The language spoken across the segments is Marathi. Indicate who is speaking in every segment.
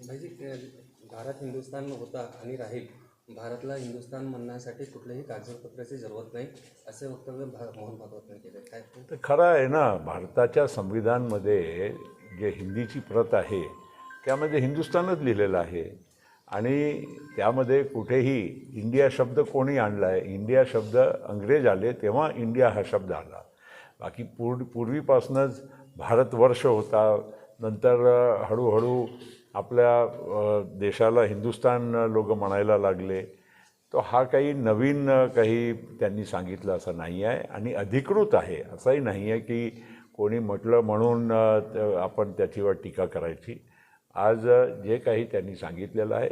Speaker 1: म्हणजे भारत हिंदुस्थान होता आणि राहील. भारतला हिंदुस्थान म्हणण्यासाठी कुठल्याही कागदपत्राची जरूरत नाही असे वक्तव्य मोहन भागवतने केले. काय
Speaker 2: तर खरं आहे ना, भारताच्या संविधानमध्ये जे हिंदीची प्रत आहे त्यामध्ये हिंदुस्थानच लिहिलेलं आहे आणि त्यामध्ये कुठेही इंडिया शब्द कोणी आणला आहे? इंडिया शब्द अंग्रेज आले तेव्हा इंडिया हा शब्द आला. बाकी पूर्वीपासूनच भारतवर्ष होता. नंतर हळूहळू आपल्या देशाला हिंदुस्थान लोक म्हणायला लागले. तो हा काही नवीन काही त्यांनी सांगितलं असं नाही आहे आणि अधिकृत आहे असंही नाही आहे की कोणी म्हटलं म्हणून आपण त्याच्यावर टीका करायची. आज जे काही त्यांनी सांगितलेलं आहे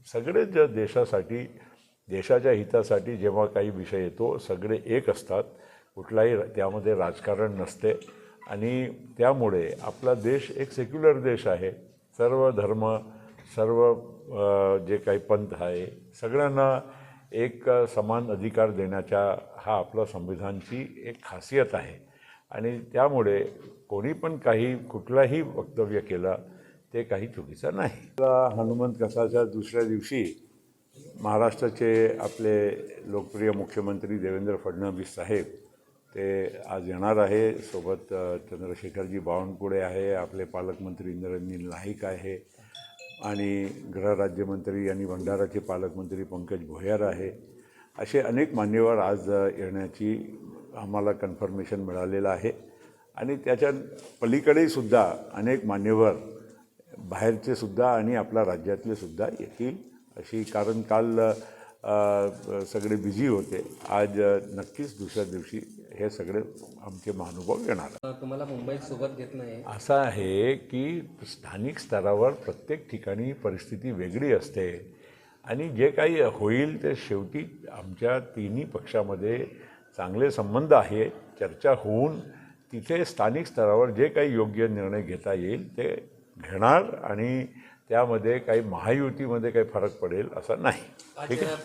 Speaker 2: सगळेच देशासाठी, देशाच्या हितासाठी जेव्हा काही विषय येतो सगळे एक असतात, कुठलाही त्यामध्ये राजकारण नसते आणि त्यामुळे आपला देश एक सेक्युलर देश आहे. सर्व धर्म, सर्व जे काही पंथ आहे सगळ्यांना एक समान अधिकार देण्याच्या हा आपला संविधानची एक खासियत आहे आणि त्यामुळे कोणी पण काही कुठलाही वक्तव्य केलं ते काही चुकीचं नाही. हनुमंत कसाच्या दुसऱ्या दिवशी महाराष्ट्राचे आपले लोकप्रिय मुख्यमंत्री देवेंद्र फडणवीस साहेब ते आज येणार आहे. सोबत चंद्रशेखरजी बावनकुळे आहे, आपले पालकमंत्री इंद्रनील नाईक आहे आणि गृहराज्यमंत्री आणि भंडाराचे पालकमंत्री पंकज भोयर आहे. असे अनेक मान्यवर आज येण्याची आम्हाला कन्फर्मेशन मिळालेलं आहे आणि त्याच्या पलीकडेसुद्धा अनेक मान्यवर बाहेरचे सुद्धा आणि आपल्या राज्यातले सुद्धा येतील अशी, कारण काल सगळे बिझी होते. आज नक्कीच दुसऱ्या दिवशी हे सगळे आमचे महानुभाव येणार.
Speaker 1: तुम्हाला मुंबईत सोबत घेत नाही
Speaker 2: असं आहे की स्थानिक स्तरावर प्रत्येक ठिकाणी परिस्थिती वेगळी असते आणि जे काही होईल ते शेवटी आमच्या तिन्ही पक्षामध्ये चांगले संबंध आहे. चर्चा होऊन तिथे स्थानिक स्तरावर जे काही योग्य निर्णय घेता येईल ते घेणार आणि त्यामध्ये काही महायुतीमध्ये काही फरक पडेल असं नाही. ठीक आहे.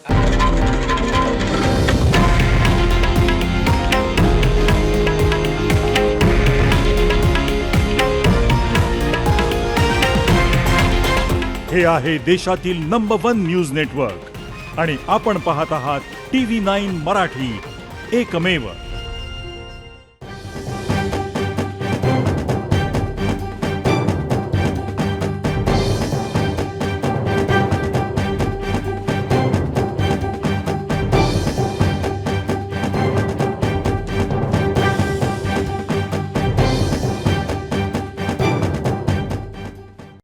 Speaker 3: हे आहे देशातील नंबर 1 न्यूज नेटवर्क आणि आपण पाहत आहात TV9 मराठी, एकमेव.